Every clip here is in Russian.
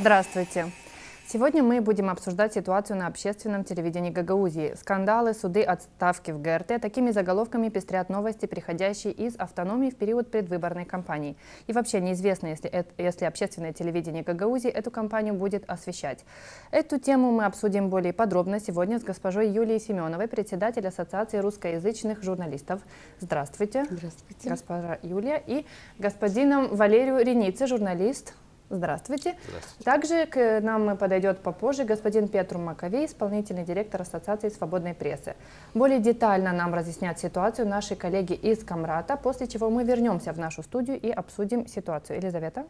Здравствуйте! Сегодня мы будем обсуждать ситуацию на общественном телевидении Гагаузии. Скандалы, суды, отставки в ГРТ. Такими заголовками пестрят новости, приходящие из автономии в период предвыборной кампании. И вообще неизвестно, если общественное телевидение Гагаузии эту кампанию будет освещать. Эту тему мы обсудим более подробно сегодня с госпожой Юлией Семеновой, председатель Ассоциации русскоязычных журналистов. Здравствуйте. Здравствуйте. Госпожа Юлия. И господином Валерию Ренице, журналист. Здравствуйте. Здравствуйте. Также к нам подойдет попозже господин Петру Маковей, исполнительный директор Ассоциации свободной прессы. Более детально нам разъяснят ситуацию наши коллеги из Камрата, после чего мы вернемся в нашу студию и обсудим ситуацию. Елизавета?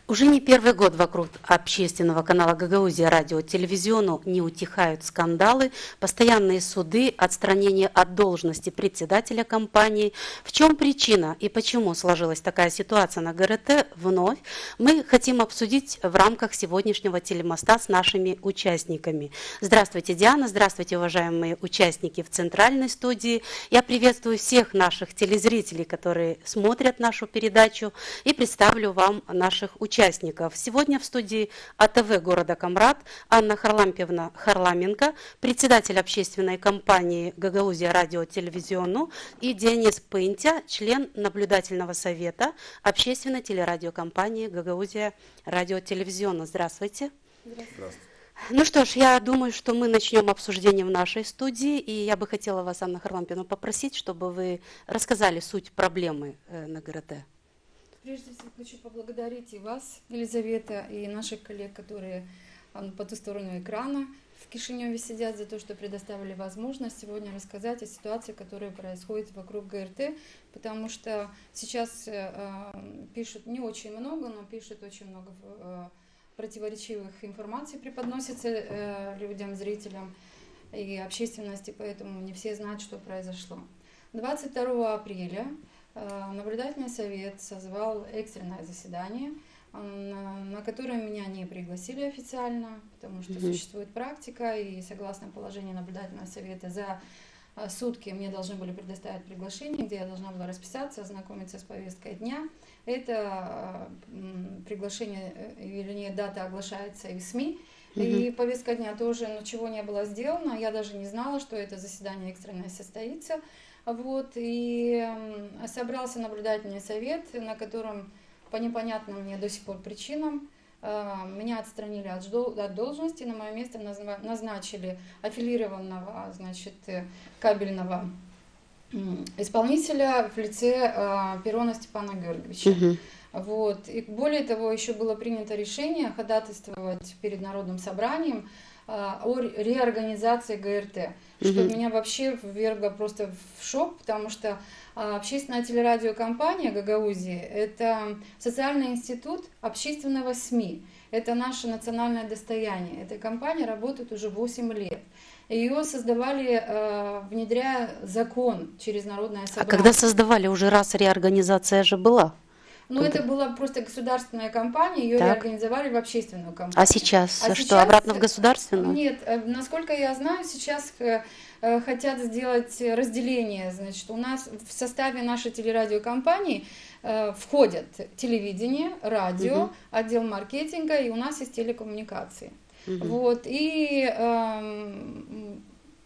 Уже не первый год вокруг общественного канала Гагаузия радио-телевизиону не утихают скандалы, постоянные суды, отстранение от должности председателя компании. В чем причина и почему сложилась такая ситуация на ГРТ вновь, мы хотим обсудить в рамках сегодняшнего телемоста с нашими участниками. Здравствуйте, Диана, здравствуйте, уважаемые участники в центральной студии. Я приветствую всех наших телезрителей, которые смотрят нашу передачу, и представлю вам наших участников. Сегодня в студии АТВ города Камрат Анна Харлампьевна Харламенко, председатель общественной компании Гагаузия радио-телевизиону, и Денис Пынтя, член наблюдательного совета общественной телерадиокомпании Гагаузия радио-телевизиону. Здравствуйте. Здравствуйте. Ну что ж, я думаю, что мы начнем обсуждение в нашей студии, и я бы хотела вас, Анна Харлампьевна, попросить, чтобы вы рассказали суть проблемы на ГРТ. Прежде всего хочу поблагодарить и вас, Елизавета, и наших коллег, которые по ту сторону экрана в Кишиневе сидят, за то, что предоставили возможность сегодня рассказать о ситуации, которая происходит вокруг ГРТ, потому что сейчас пишут не очень много, но пишут очень много противоречивых информаций, преподносится людям, зрителям и общественности, поэтому не все знают, что произошло. 22 апреля Наблюдательный совет созвал экстренное заседание, на которое меня не пригласили официально, потому что существует практика, и согласно положению наблюдательного совета за сутки мне должны были предоставить приглашение, где я должна была расписаться, ознакомиться с повесткой дня. Это приглашение, вернее, дата оглашается и в СМИ, и повестка дня тоже ничего не было сделано, я даже не знала, что это заседание экстренное состоится. Вот, и собрался наблюдательный совет, на котором по непонятным мне до сих пор причинам меня отстранили от должности, на мое место назначили аффилированного, значит, кабельного исполнителя в лице Перона Степана Георгиевича. Вот. И более того, еще было принято решение ходатайствовать перед Народным собранием о реорганизации ГРТ, что меня вообще ввергло просто в шок, потому что общественная телерадиокомпания Гагаузии – это социальный институт общественного СМИ, это наше национальное достояние. Эта компания работает уже 8 лет. Ее создавали, внедряя закон через Народное собрание. А когда создавали, уже раз реорганизация же была? Ну, это была просто государственная компания, ее реорганизовали в общественную компанию. А сейчас что, обратно в государственную? Нет, насколько я знаю, сейчас хотят сделать разделение. Значит, у нас в составе нашей телерадиокомпании входят телевидение, радио, отдел маркетинга, и у нас есть телекоммуникации. Вот, и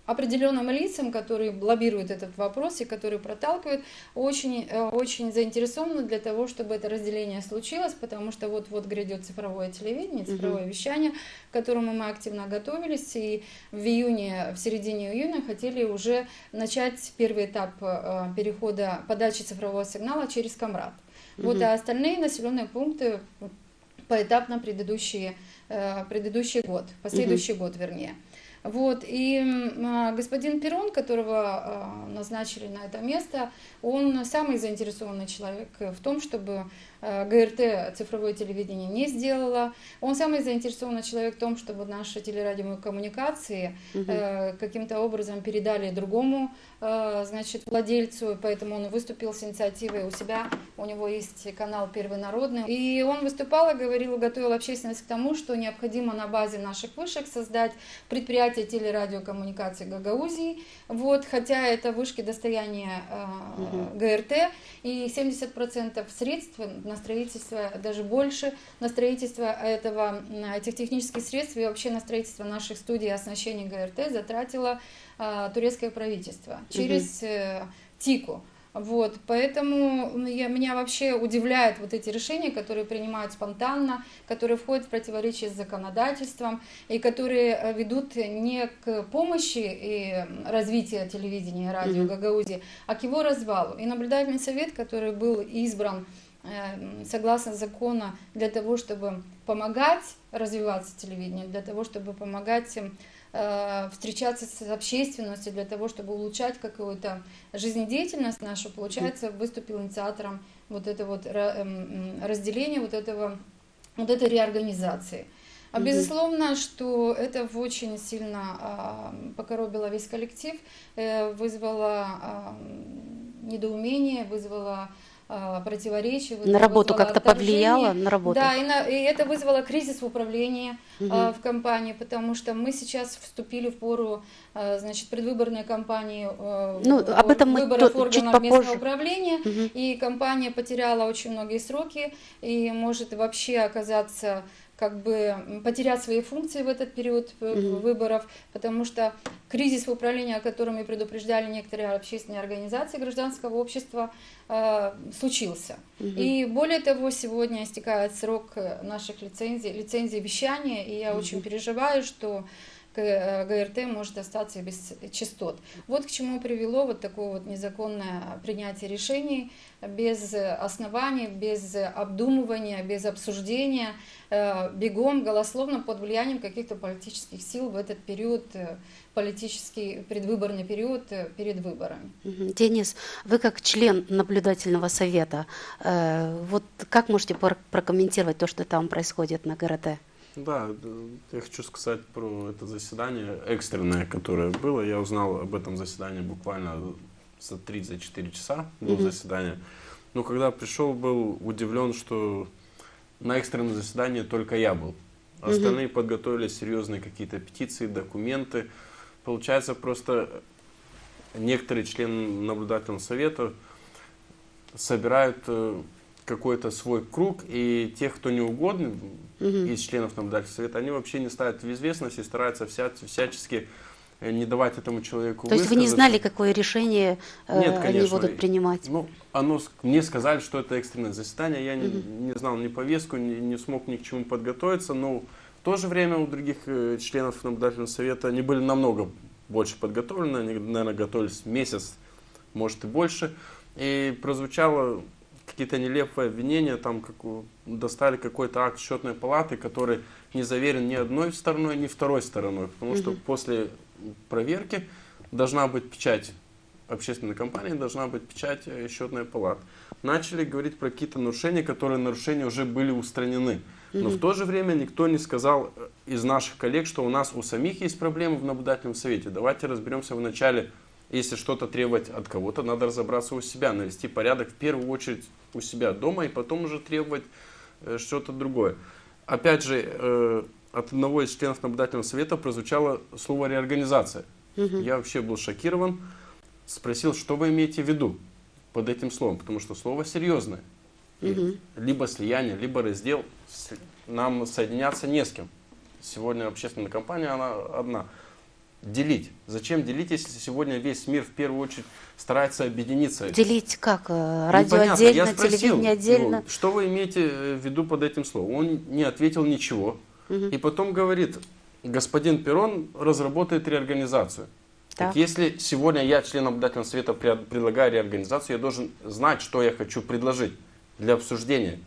определенным лицам, которые лоббируют этот вопрос и которые проталкивают, очень заинтересованы для того, чтобы это разделение случилось, потому что вот-вот грядет цифровое телевидение, цифровое вещание, к которому мы активно готовились, и в середине июня хотели уже начать первый этап перехода подачи цифрового сигнала через Камрат. Вот, а остальные населенные пункты поэтапно последующий год, вернее. Вот, и господин Перон, которого назначили на это место, он самый заинтересованный человек в том, чтобы ГРТ цифровое телевидение не сделало. Он самый заинтересованный человек в том, чтобы наши телерадиокоммуникации каким-то образом передали другому, значит, владельцу, поэтому он выступил с инициативой у себя, у него есть канал «Первый народный». И он выступал и говорил, готовил общественность к тому, что необходимо на базе наших вышек создать предприятие предприятие телерадиокоммуникации Гагаузии, вот, хотя это вышки достояния ГРТ, и 70% средств на строительство, даже больше, на строительство этих технических средств и вообще на строительство наших студий оснащения ГРТ затратило турецкое правительство через ТИКу. Вот, поэтому меня вообще удивляют вот эти решения, которые принимают спонтанно, которые входят в противоречие с законодательством и которые ведут не к помощи и развитию телевидения и радио Гагаузии, а к его развалу. И наблюдательный совет, который был избран согласно закону для того, чтобы помогать развиваться телевидению, для того, чтобы помогать встречаться с общественностью, для того, чтобы улучшать какую-то жизнедеятельность нашу, получается, выступил инициатором вот это вот разделения, вот этой реорганизации. Безусловно, что это очень сильно покоробило весь коллектив, вызвало недоумение, вызвало противоречий. На работу как-то повлияло? На работу? Да, и это вызвало кризис в управлении в компании, потому что мы сейчас вступили в пору, значит, предвыборной кампании об этом мы выборов чуть органов попозже. местного управления, и компания потеряла очень многие сроки и может вообще оказаться как бы потерять свои функции в этот период выборов, потому что кризис в управлении, о котором и предупреждали некоторые общественные организации гражданского общества, случился. И более того, сегодня истекает срок наших лицензий вещания, и я очень переживаю, что ГРТ может остаться без частот. Вот к чему привело вот такое вот незаконное принятие решений без оснований, без обдумывания, без обсуждения, бегом, голословно, под влиянием каких-то политических сил в этот период, политический предвыборный период перед выборами. Денис, вы как член наблюдательного совета, вот как можете прокомментировать то, что там происходит на ГРТ? Да, я хочу сказать про это заседание экстренное, которое было. Я узнал об этом заседании буквально за 3-4 часа до заседания. Но когда пришел, был удивлен, что на экстренном заседании только я был. Остальные подготовили серьезные какие-то петиции, документы. Получается, просто некоторые члены наблюдательного совета собирают какой-то свой круг, и тех, кто не угоден из членов наблюдательного совета, они вообще не ставят в известность и стараются всячески не давать этому человеку То есть вы не знали, какое решение Нет, они будут принимать? Ну, мне сказали, что это экстренное заседание, я не знал ни повестку, не смог ни к чему подготовиться, но в то же время у других членов наблюдательного совета они были намного больше подготовлены, они, наверное, готовились месяц, может и больше, и прозвучало какие-то нелепые обвинения, там достали какой-то акт счетной палаты, который не заверен ни одной стороной, ни второй стороной, потому что после проверки должна быть печать общественной компании, должна быть печать счетной палаты. Начали говорить про какие-то нарушения, которые нарушения уже были устранены. Но в то же время никто не сказал из наших коллег, что у нас у самих есть проблемы в наблюдательном совете. Давайте разберемся вначале. Если что-то требовать от кого-то, надо разобраться у себя, навести порядок в первую очередь у себя дома и потом уже требовать что-то другое. Опять же, от одного из членов наблюдательного совета прозвучало слово реорганизация. Я вообще был шокирован, спросил, что вы имеете в виду под этим словом, потому что слово серьезное. Либо слияние, либо раздел, нам соединяться не с кем. Сегодня общественная компания, она одна. Делить. Зачем делить, если сегодня весь мир в первую очередь старается объединиться? Делить как? Радио Непонятно. отдельно, Я спросил телевидение отдельно? его, что вы имеете в виду под этим словом? Он не ответил ничего. И потом говорит, господин Перрон разработает реорганизацию. Так если сегодня я, член наблюдательного совета, предлагаю реорганизацию, я должен знать, что я хочу предложить для обсуждения.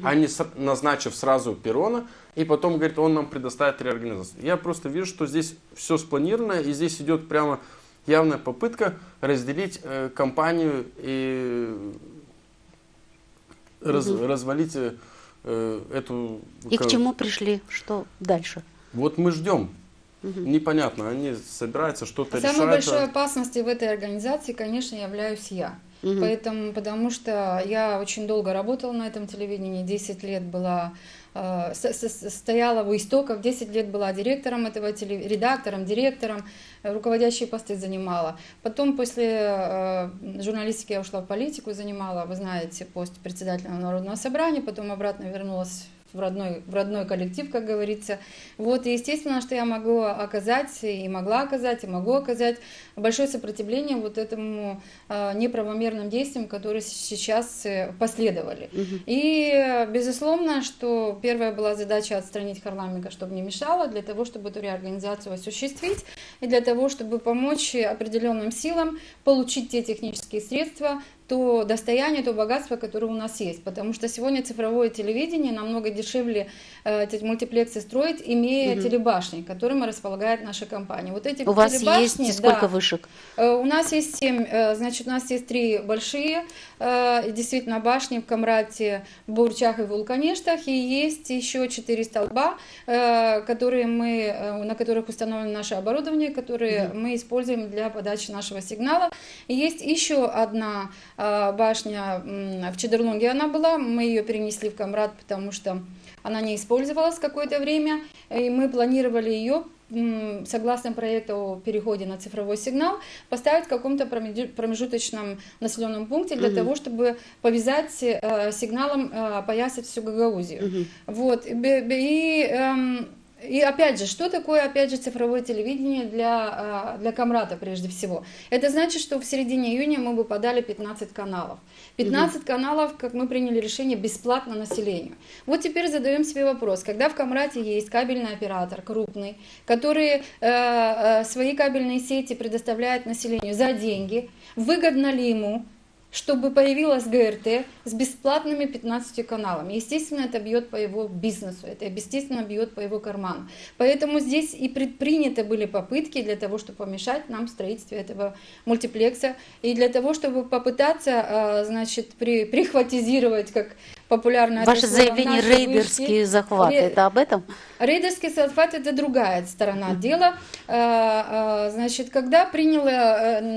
А не назначив сразу Перрона, и потом говорит, он нам предоставит реорганизацию. Я просто вижу, что здесь все спланировано, и здесь идет прямо явная попытка разделить компанию и развалить эту... И к чему пришли? Что дальше? Вот мы ждем. Непонятно, они собираются, что-то решать. Самой большой опасностью в этой организации, конечно, являюсь я. Потому что я очень долго работала на этом телевидении, 10 лет была стояла у истоков, 10 лет была директором этого редактором, директором, руководящие посты занимала. Потом после журналистики я ушла в политику, занимала, вы знаете, пост председателя Народного собрания, потом обратно вернулась в родной коллектив, как говорится. Вот, и естественно, что я могу оказать, и могла оказать, и могу оказать большое сопротивление вот этому неправомерным действиям, которые сейчас последовали. И, безусловно, что первая была задача отстранить Харламенко, чтобы не мешало, для того, чтобы эту реорганизацию осуществить, и для того, чтобы помочь определенным силам получить те технические средства, то достояние, то богатство, которое у нас есть. Потому что сегодня цифровое телевидение намного дешевле эти мультиплексы строить, имея телебашни, которыми располагает наша компания. Вот эти у вас телебашни, есть сколько да, вышек? У нас есть 7, значит, у нас есть 3 большие, действительно, башни в Камрате, в Бурчах и в Вулканештах, и есть еще 4 столба, на которых установлено наше оборудование, которые мы используем для подачи нашего сигнала. И есть еще одна башня в Чедерлунге, она была, мы ее перенесли в Камрат, потому что она не использовалась какое-то время, и мы планировали ее, согласно проекту о переходе на цифровой сигнал, поставить в каком-то промежуточном населенном пункте для того, чтобы повязать сигналом, опоясать всю Гагаузию. Вот. И опять же, что такое, опять же, цифровое телевидение для Камрата прежде всего? Это значит, что в середине июня мы бы подали 15 каналов. 15 каналов, как мы приняли решение, бесплатно населению. Вот теперь задаем себе вопрос, когда в Камрате есть кабельный оператор крупный, который свои кабельные сети предоставляет населению за деньги, выгодно ли ему, чтобы появилась ГРТ с бесплатными 15 каналами? Естественно, это бьет по его бизнесу, это, естественно, бьет по его карману. Поэтому здесь и предприняты были попытки для того, чтобы помешать нам в строительстве этого мультиплекса, и для того, чтобы попытаться, значит, прихватизировать, как популярно это Ваше слово, заявление наши «рейдерский вышки. захват» — это об этом? Рейдерский захват — это другая сторона дела. Значит, когда принял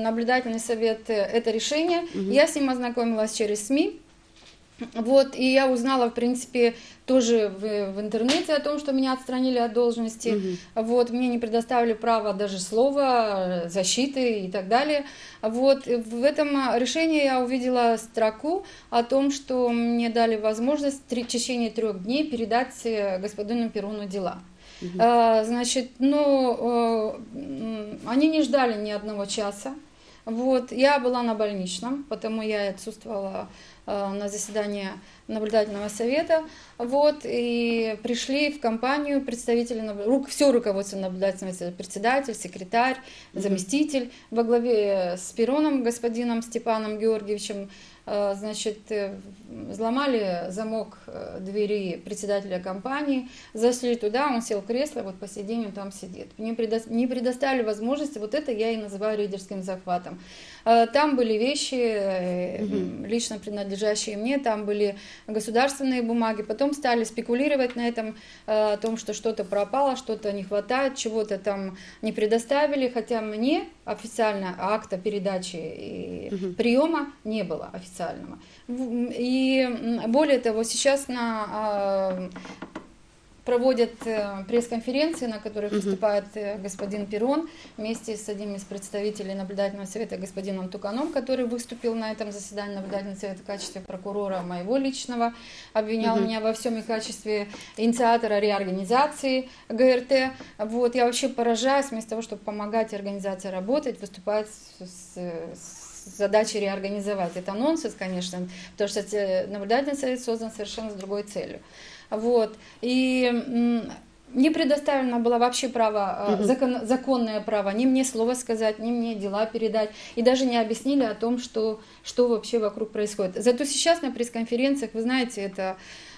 наблюдательный совет это решение, я с ним ознакомилась через СМИ. Вот, и я узнала, в принципе, тоже в интернете о том, что меня отстранили от должности. Вот, мне не предоставили права даже слова, защиты и так далее. Вот, в этом решении я увидела строку о том, что мне дали возможность в течение 3 дней передать господину Перрону дела. Значит, они не ждали ни одного часа. Вот, я была на больничном, потому я отсутствовала на заседании наблюдательного совета. Вот, и пришли в компанию представители, все руководство наблюдательного совета, председатель, секретарь, заместитель во главе с Перроном, господином Степаном Георгиевичем. Значит, взломали замок двери председателя компании, зашли туда, он сел в кресло, вот по сей день он там сидит. Мне не предоставили возможности, вот это я и называю рейдерским захватом. Там были вещи, лично принадлежащие мне, там были государственные бумаги, потом стали спекулировать на этом, о том, что что-то пропало, что-то не хватает, чего-то там не предоставили, хотя мне официально акта передачи и приема не было официального. И более того, сейчас проводят пресс-конференции, на которых выступает господин Перрон вместе с одним из представителей наблюдательного совета, господином Туканом, который выступил на этом заседании наблюдательного совета в качестве прокурора моего личного, обвинял меня во всем и в качестве инициатора реорганизации ГРТ. Вот, я вообще поражаюсь, вместо того, чтобы помогать организации работать, выступать с задачей реорганизовать. Это нонсенс, конечно, потому что наблюдательный совет создан совершенно с другой целью. Вот. И не предоставлено было вообще право, законное право, ни мне слово сказать, ни мне дела передать, и даже не объяснили о том, что вообще вокруг происходит. Зато сейчас на пресс-конференциях, вы знаете,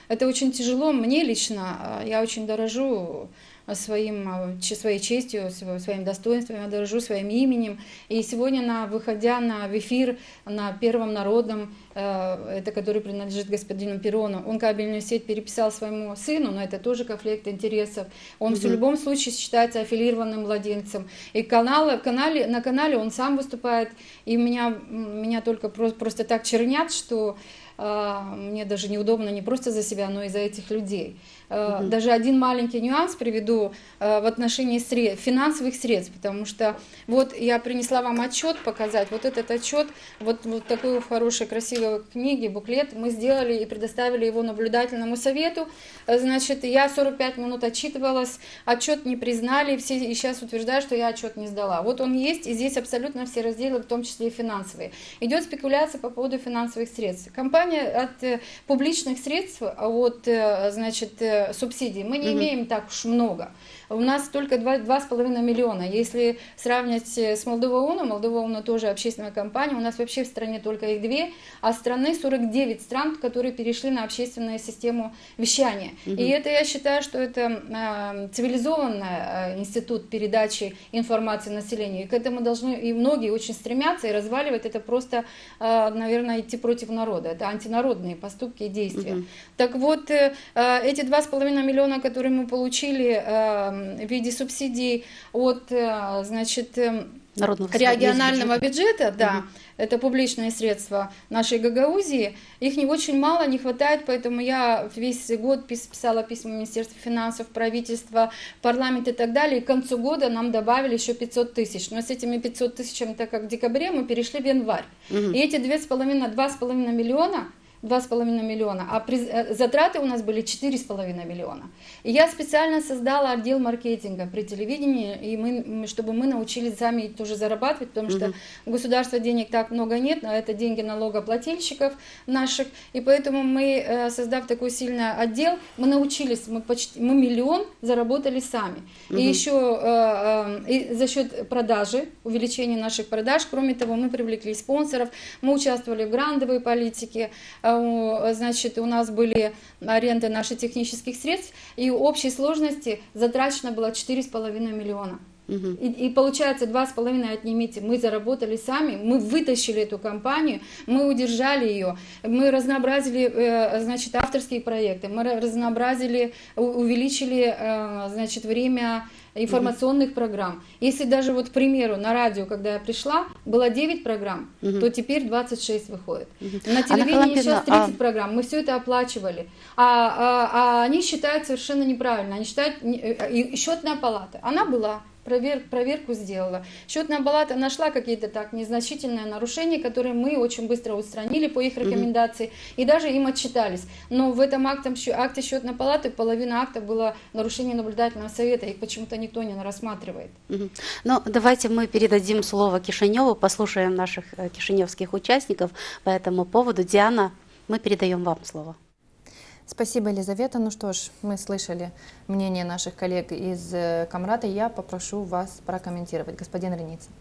это очень тяжело. Мне лично, я очень дорожу своей честью, своим достоинством, я дорожу своим именем. И сегодня, выходя в эфир на Первом народном, это который принадлежит господину Перрону, он кабельную сеть переписал своему сыну, но это тоже конфликт интересов. Он в любом случае считается аффилированным младенцем. И на канале он сам выступает, и меня только просто так чернят, что мне даже неудобно не просто за себя, но и за этих людей. Даже один маленький нюанс приведу в отношении финансовых средств, потому что вот я принесла вам отчет показать, вот этот отчет, вот такой в хорошей красивой книге, буклет, мы сделали и предоставили его наблюдательному совету. Значит, я 45 минут отчитывалась, отчет не признали, все и сейчас утверждают, что я отчет не сдала. Вот он есть, и здесь абсолютно все разделы, в том числе и финансовые. Идет спекуляция по поводу финансовых средств. Компания от публичных средств, от, значит, субсидий мы не имеем так уж много. У нас только 2,5 миллиона. Если сравнивать с Молдова УНО тоже общественная компания, у нас вообще в стране только их 2, а страны 49 стран, которые перешли на общественную систему вещания. И это, я считаю, что это цивилизованный институт передачи информации населению. И к этому должны, и многие очень стремятся, и разваливать это просто, наверное, идти против народа. Это антинародные поступки и действия. Так вот, эти 2,5 миллиона, которые мы получили в виде субсидий от, значит, регионального бюджета, да, это публичные средства нашей Гагаузии, их не очень мало, не хватает, поэтому я весь год писала письма Министерству финансов, правительства, парламент и так далее, и к концу года нам добавили еще 500 тысяч, но с этими 500 тысячами, так как в декабре, мы перешли в январь, и эти 2,5 миллиона, а затраты у нас были 4,5 миллиона. И я специально создала отдел маркетинга при телевидении, и чтобы мы научились сами тоже зарабатывать, потому что у государства денег так много нет, а это деньги налогоплательщиков наших, и поэтому мы, создав такой сильный отдел, мы научились, мы 1 миллион заработали сами. И еще и за счет продажи, увеличения наших продаж, кроме того, мы привлекли спонсоров, мы участвовали в грантовой политике, значит, у нас были аренды наших технических средств, и в общей сложности затрачено было 4,5 миллиона. И получается 2,5 отнимите, мы заработали сами, мы вытащили эту компанию, мы удержали ее, мы разнообразили, значит, авторские проекты, мы разнообразили, увеличили, значит, время информационных программ. Если даже вот, к примеру, на радио, когда я пришла, было 9 программ, то теперь 26 выходит. На телевидении сейчас 30 программ, мы все это оплачивали. А они считают совершенно неправильно. Они считают, и счетная палата, она была, проверку сделала. Счетная палата нашла какие-то так незначительные нарушения, которые мы очень быстро устранили по их рекомендации, и даже им отчитались. Но в этом акте счетной палаты половина акта было нарушение наблюдательного совета, их почему-то никто не рассматривает. Ну, давайте мы передадим слово Кишиневу, послушаем наших кишиневских участников по этому поводу. Диана, мы передаем вам слово. Спасибо, Елизавета. Ну что ж, мы слышали мнение наших коллег из Камрата. Я попрошу вас прокомментировать. Господин Реницын.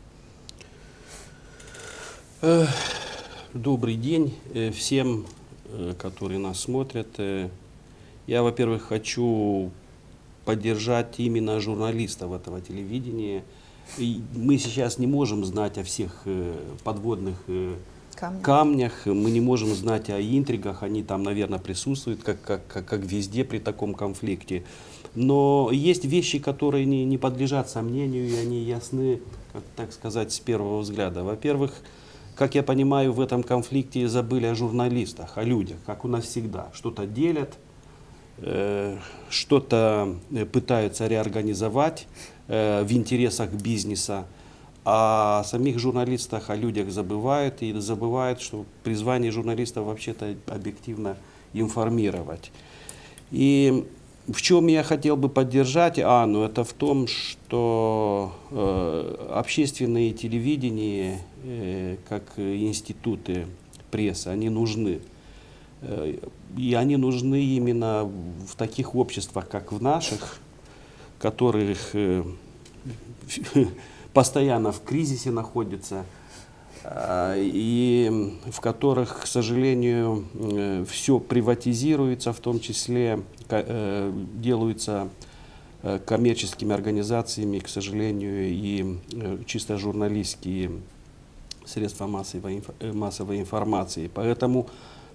Добрый день всем, которые нас смотрят. Я, во-первых, хочу поддержать именно журналистов этого телевидения. И мы сейчас не можем знать о всех подводных камнях, мы не можем знать о интригах, они там, наверное, присутствуют, как везде при таком конфликте. Но есть вещи, которые не подлежат сомнению, и они ясны, так сказать, с первого взгляда. Во-первых, как я понимаю, в этом конфликте забыли о журналистах, о людях, как у нас всегда. Что-то делят, что-то пытаются реорганизовать в интересах бизнеса. О самих журналистах, о людях забывают, и забывают, что призвание журналистов вообще-то объективно информировать. И в чем я хотел бы поддержать Анну, это в том, что общественные телевидения, как институты прессы, они нужны. И они нужны именно в таких обществах, как в наших, которых постоянно в кризисе находятся, и в которых, к сожалению, все приватизируется, в том числе делаются коммерческими организациями, к сожалению, и чисто журналистские средства массовой информации. Поэтому,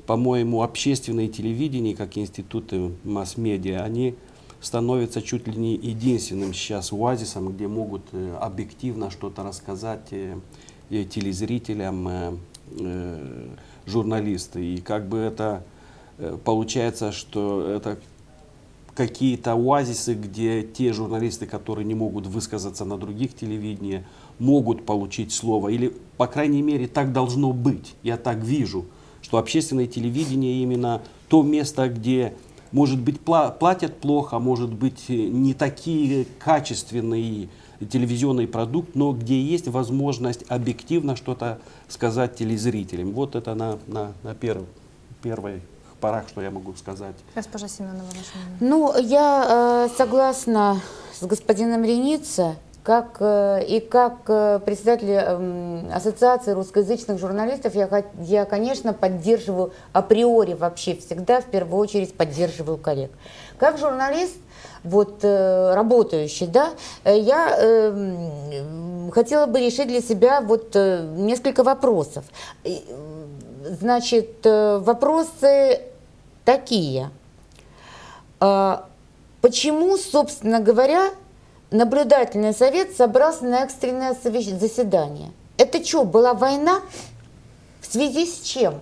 по-моему, общественное телевидение, как институты масс-медиа, они становится чуть ли не единственным сейчас оазисом, где могут объективно что-то рассказать телезрителям, журналисты. И как бы это получается, что это какие-то оазисы, где те журналисты, которые не могут высказаться на других телевидениях, могут получить слово. Или, по крайней мере, так должно быть. Я так вижу, что общественное телевидение именно то место, где, может быть, платят плохо, может быть, не такие качественные телевизионный продукт, но где есть возможность объективно что-то сказать телезрителям. Вот это на первой порах, что я могу сказать. Госпожа Семенова, ваше мнение. Ну, я согласна с господином Ренице, как председатель Ассоциации русскоязычных журналистов, я, конечно, поддерживаю априори вообще всегда, в первую очередь, поддерживаю коллег. Как журналист, вот, работающий, да, я хотела бы решить для себя вот несколько вопросов. Значит, вопросы такие. Почему, собственно говоря, наблюдательный совет собрался на экстренное заседание? Это что, была война? В связи с чем?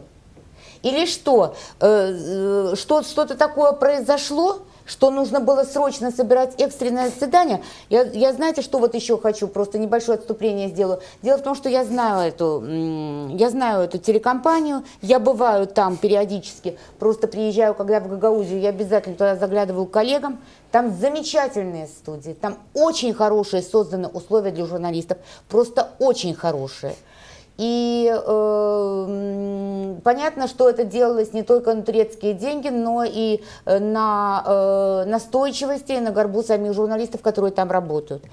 Или что? Что-то такое произошло, что нужно было срочно собирать экстренное заседание? Я знаете, что вот еще хочу, просто небольшое отступление сделаю. Дело в том, что я знаю эту телекомпанию, я бываю там периодически, просто приезжаю, когда в Гагаузию, я обязательно туда заглядываю к коллегам. Там замечательные студии, там очень хорошие созданы условия для журналистов, просто очень хорошие. И понятно, что это делалось не только на турецкие деньги, но и на настойчивости, и на горбу самих журналистов, которые там работают.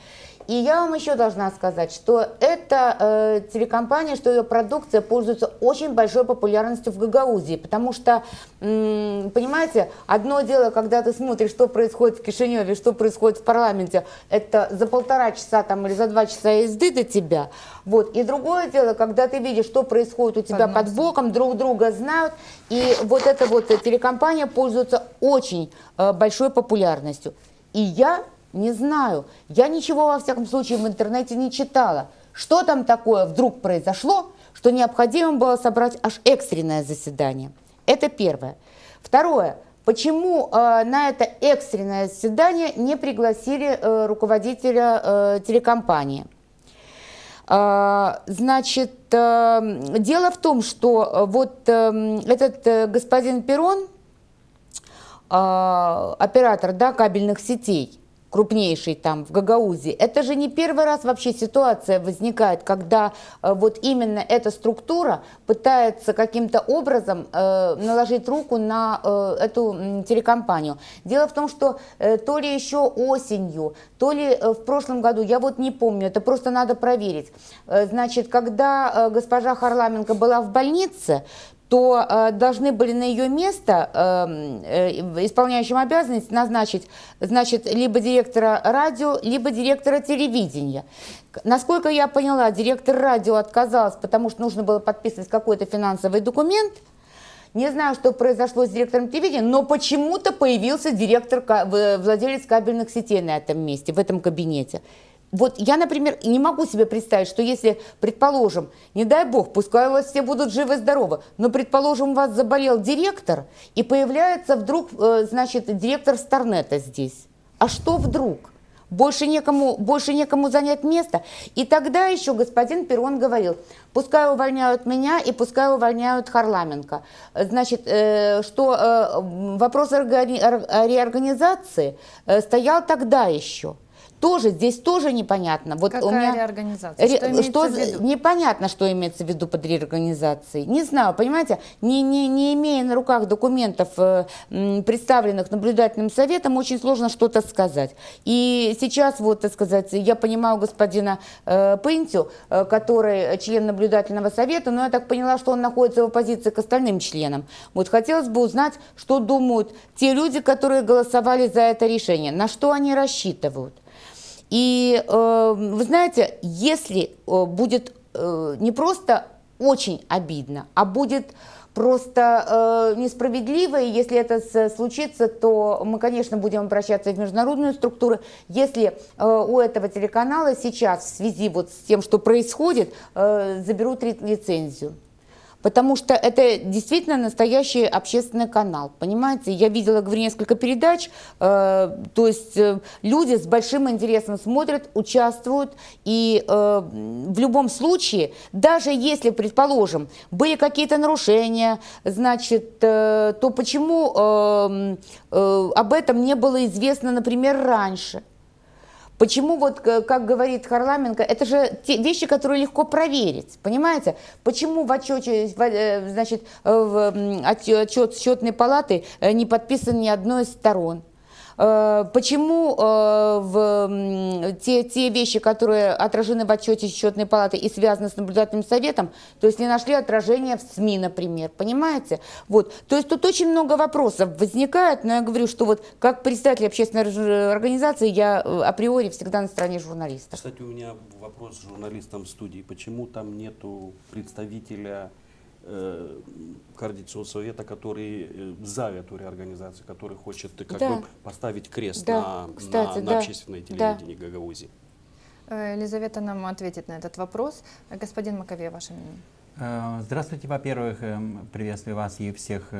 И я вам еще должна сказать, что эта телекомпания, что ее продукция пользуется очень большой популярностью в Гагаузии, потому что, понимаете, одно дело, когда ты смотришь, что происходит в Кишиневе, что происходит в парламенте, это за 1,5 часа там, или за 2 часа езды до тебя, вот. И другое дело, когда ты видишь, что происходит у тебя под боком, друг друга знают, и вот эта вот телекомпания пользуется очень большой популярностью. И я не знаю, я ничего, во всяком случае, в интернете не читала. Что там такое вдруг произошло, что необходимо было собрать аж экстренное заседание? Это первое. Второе. Почему на это экстренное заседание не пригласили руководителя телекомпании? Значит, дело в том, что вот этот господин Перрон, оператор, да, кабельных сетей, крупнейший там в Гагаузии, это же не первый раз вообще ситуация возникает, когда вот именно эта структура пытается каким-то образом наложить руку на эту телекомпанию. Дело в том, что то ли еще осенью, то ли в прошлом году, я вот не помню, это просто надо проверить. Значит, когда госпожа Харламенко была в больнице, то должны были на ее место исполняющим обязанности назначить, значит, либо директора радио, либо директора телевидения. Насколько я поняла, директор радио отказался, потому что нужно было подписывать какой-то финансовый документ. Не знаю, что произошло с директором телевидения, но почему-то появился владелец кабельных сетей на этом месте, в этом кабинете. Вот я, например, не могу себе представить, что если, предположим, не дай бог, пускай у вас все будут живы-здоровы, но, предположим, у вас заболел директор, и появляется вдруг, значит, директор Старнета здесь. А что вдруг? Больше некому занять место. И тогда еще господин Перрон говорил, пускай увольняют меня и пускай увольняют Харламенко. Значит, что вопрос о реорганизации стоял тогда еще. Здесь тоже непонятно. Вот какая у меня реорганизация? Что имеется в виду? Непонятно, что имеется в виду под реорганизацией. Не знаю, понимаете, не имея на руках документов, представленных наблюдательным советом, очень сложно что-то сказать. И сейчас, вот, так сказать, я понимаю господина Пынтю, который член наблюдательного совета, но я так поняла, что он находится в оппозиции к остальным членам. Вот хотелось бы узнать, что думают те люди, которые голосовали за это решение, на что они рассчитывают. И вы знаете, если будет не просто очень обидно, а будет просто несправедливо, и если это случится, то мы, конечно, будем обращаться в международные структуры. Если у этого телеканала сейчас в связи вот с тем, что происходит, заберут лицензию. Потому что это действительно настоящий общественный канал, понимаете? Я видела, говорю, несколько передач, то есть люди с большим интересом смотрят, участвуют, и в любом случае, даже если, предположим, были какие-то нарушения, значит, то почему об этом не было известно, например, раньше? Почему, вот, как говорит Харламенко, это же те вещи, которые легко проверить, понимаете? Почему в отчете, значит, в отчет счетной палаты не подписан ни одной из сторон? Почему те вещи, которые отражены в отчете счетной палаты и связаны с наблюдательным советом, то есть не нашли отражения в СМИ, например, понимаете? Вот. То есть тут очень много вопросов возникает, но я говорю, что вот как представитель общественной организации я априори всегда на стороне журналистов. Кстати, у меня вопрос журналистам в студии. Почему там нету представителя Координационного совета, который за эту реорганизацию, который хочет как бы поставить крест на общественное телевидение Гагаузии? Елизавета нам ответит на этот вопрос. Господин Маковей, ваше мнение? Здравствуйте, во-первых, приветствую вас и всех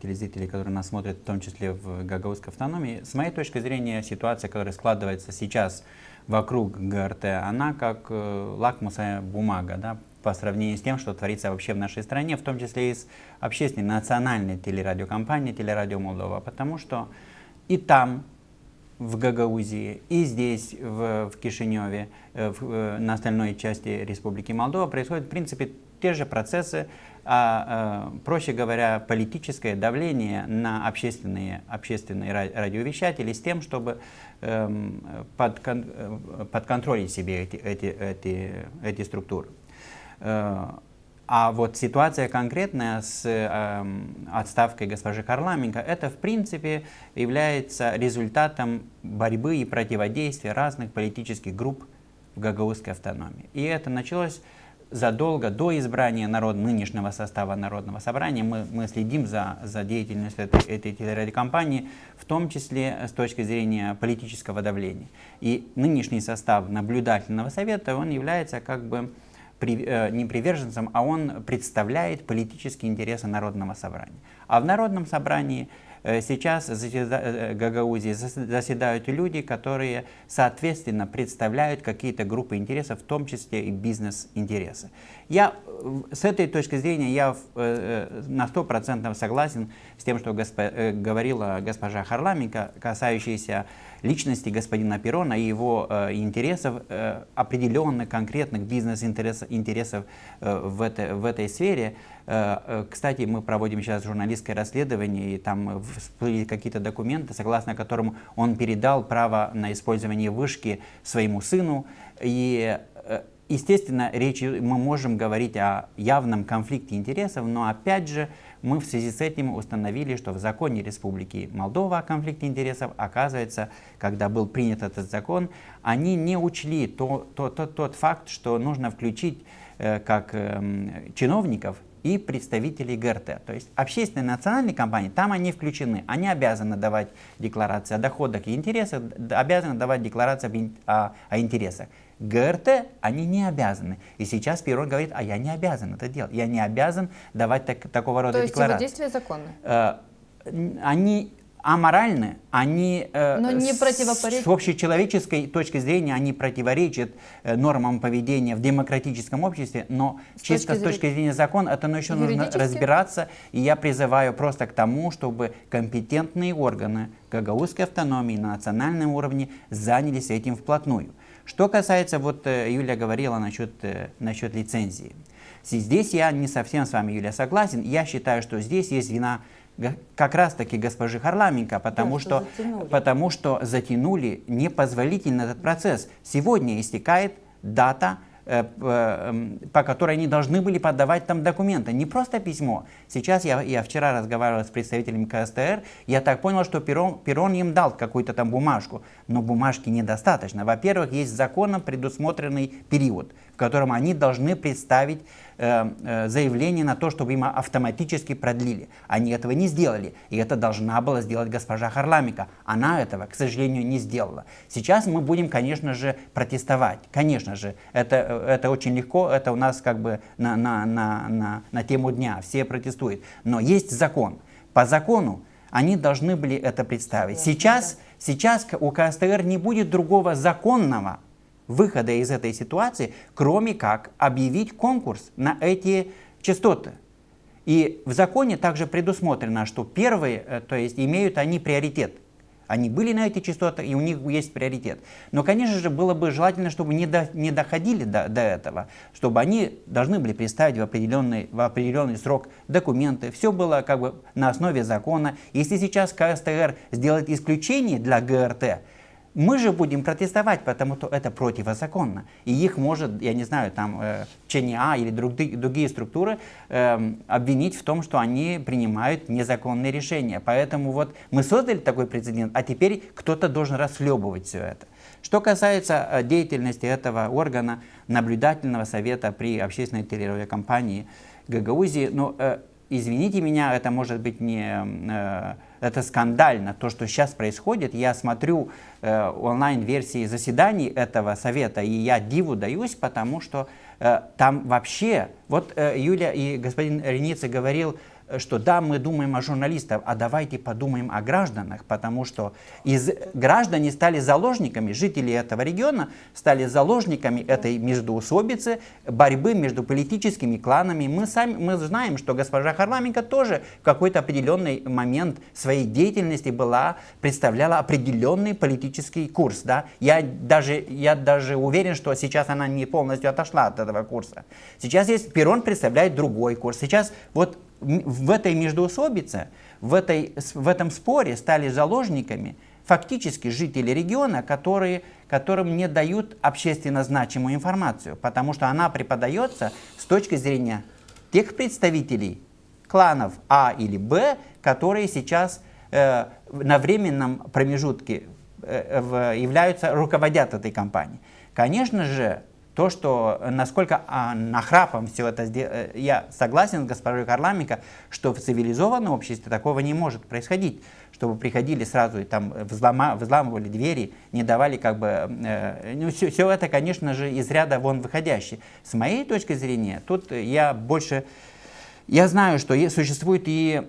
телезрителей, которые нас смотрят, в том числе в Гагаузской автономии. С моей точки зрения, ситуация, которая складывается сейчас вокруг ГРТ, она как лакмусовая бумага, да, по сравнению с тем, что творится вообще в нашей стране, в том числе и с общественной национальной телерадиокомпанией «Телерадио Молдова», потому что и там, в Гагаузии, и здесь, в Кишиневе, на остальной части Республики Молдова происходят, в принципе, те же процессы, проще говоря, политическое давление на общественные радиовещатели с тем, чтобы подконтролить себе эти структуры. А вот ситуация конкретная с отставкой госпожи Харламенко, это в принципе является результатом борьбы и противодействия разных политических групп в Гагаузской автономии. И это началось задолго до избрания нынешнего состава Народного собрания. Мы следим за деятельностью этой телерадиокомпании, в том числе с точки зрения политического давления. И нынешний состав наблюдательного совета, он является как бы не приверженцем, а он представляет политические интересы Народного собрания. А в Народном собрании сейчас в Гагаузии заседают люди, которые, соответственно, представляют какие-то группы интересов, в том числе и бизнес-интересы. С этой точки зрения я на 100% согласен с тем, что говорила госпожа Харламенко, касающейся личности господина Перрона и его интересов, определенных конкретных бизнес-интересов в этой сфере. Кстати, мы проводим сейчас журналистское расследование, и там всплыли какие-то документы, согласно которым он передал право на использование вышки своему сыну. И, естественно, мы можем говорить о явном конфликте интересов, но опять же, мы в связи с этим установили, что в законе Республики Молдова о конфликте интересов, оказывается, когда был принят этот закон, они не учли тот факт, что нужно включить как чиновников и представителей ГРТ. То есть общественные национальные компании, там они включены, они обязаны давать декларации о доходах и интересах, обязаны давать декларации о интересах. ГРТ они не обязаны. И сейчас Перрон говорит, а я не обязан это делать. Я не обязан давать такого рода декларации. То есть его действия законны? Они аморальны, они с общечеловеческой точки зрения они противоречат нормам поведения в демократическом обществе, но чисто с точки зрения закона это еще нужно разбираться. И я призываю просто к тому, чтобы компетентные органы Гагаузской автономии на национальном уровне занялись этим вплотную. Что касается, вот Юля говорила насчет лицензии. Здесь я не совсем с вами, Юля, согласен. Я считаю, что здесь есть вина как раз-таки госпожи Харламенко, потому что затянули непозволительно этот процесс. Сегодня истекает дата, по которой они должны были подавать там документы. Не просто письмо. Сейчас я вчера разговаривал с представителями КСТР, я так понял, что Перрон им дал какую-то там бумажку, но бумажки недостаточно. Во-первых, есть законом предусмотренный период, в котором они должны представить заявление на то, чтобы им автоматически продлили. Они этого не сделали, и это должна была сделать госпожа Харламенко. Она этого, к сожалению, не сделала. Сейчас мы будем, конечно же, протестовать. Конечно же, это это очень легко, это у нас как бы на тему дня, все протестуют. Но есть закон. По закону они должны были это представить. Сейчас у КСТР не будет другого законного выхода из этой ситуации, кроме как объявить конкурс на эти частоты. И в законе также предусмотрено, что первые, то есть имеют они приоритет. Они были на эти частоты, и у них есть приоритет. Но, конечно же, было бы желательно, чтобы не доходили до этого, чтобы они должны были представить в определенный срок документы. Все было как бы на основе закона. Если сейчас КСТР сделает исключение для ГРТ, мы же будем протестовать, потому что это противозаконно. И их может, я не знаю, там ЧНА или другие структуры обвинить в том, что они принимают незаконные решения. Поэтому вот мы создали такой прецедент, а теперь кто-то должен расхлебывать все это. Что касается деятельности этого органа, наблюдательного совета при общественной телерадиокомпании Гагаузии, ну, извините меня, это может быть не... Это скандально, то, что сейчас происходит. Я смотрю онлайн-версии заседаний этого совета, и я диву даюсь, потому что там вообще... Вот Юля и господин Реницы говорил, что да, мы думаем о журналистах, а давайте подумаем о гражданах, потому что граждане стали заложниками, жители этого региона стали заложниками этой междоусобицы, борьбы между политическими кланами. Мы знаем, что госпожа Харламенко тоже в какой-то определенный момент своей деятельности представляла определенный политический курс. Да? Я даже уверен, что сейчас она не полностью отошла от этого курса. Сейчас Перрон представляет другой курс. Сейчас вот в этой междоусобице, в этом споре стали заложниками фактически жители региона, которым не дают общественно значимую информацию, потому что она преподается с точки зрения тех представителей кланов А или Б, которые сейчас на временном промежутке руководят этой кампанией. Конечно же, то, что насколько нахрапом все это сделано, я согласен с госпожой Харламенко, что в цивилизованном обществе такого не может происходить, чтобы приходили сразу и там взламывали двери, не давали как бы... все это, конечно же, из ряда вон выходящее. С моей точки зрения, тут я больше... Я знаю, что существуют и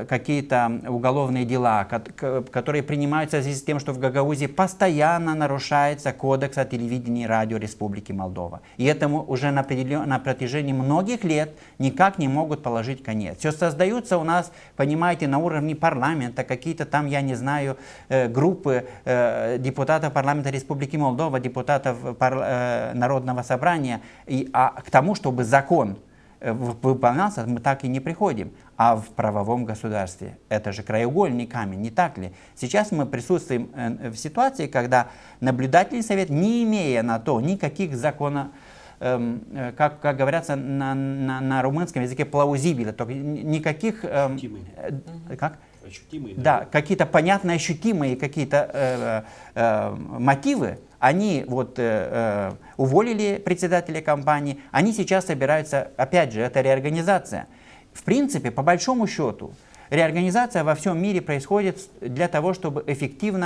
какие-то уголовные дела, которые принимаются в связи с тем, что в Гагаузии постоянно нарушается кодекс о телевидении и радио Республики Молдова. И этому уже на протяжении многих лет никак не могут положить конец. Все создаются у нас, понимаете, на уровне парламента, какие-то там, я не знаю, группы депутатов парламента Республики Молдова, депутатов Народного собрания, а к тому, чтобы закон выполнялся, мы так и не приходим. А в правовом государстве это же краеугольный камень, не так ли? Сейчас мы присутствуем в ситуации, когда наблюдательный совет, не имея на то никаких законов, как говорится на румынском языке, плаузибили, только никаких... как? Ощутимые, да, какие-то понятные, ощутимые какие-то мотивы, они вот уволили председателя компании, они сейчас собираются, опять же, это реорганизация. В принципе, по большому счету, реорганизация во всем мире происходит для того, чтобы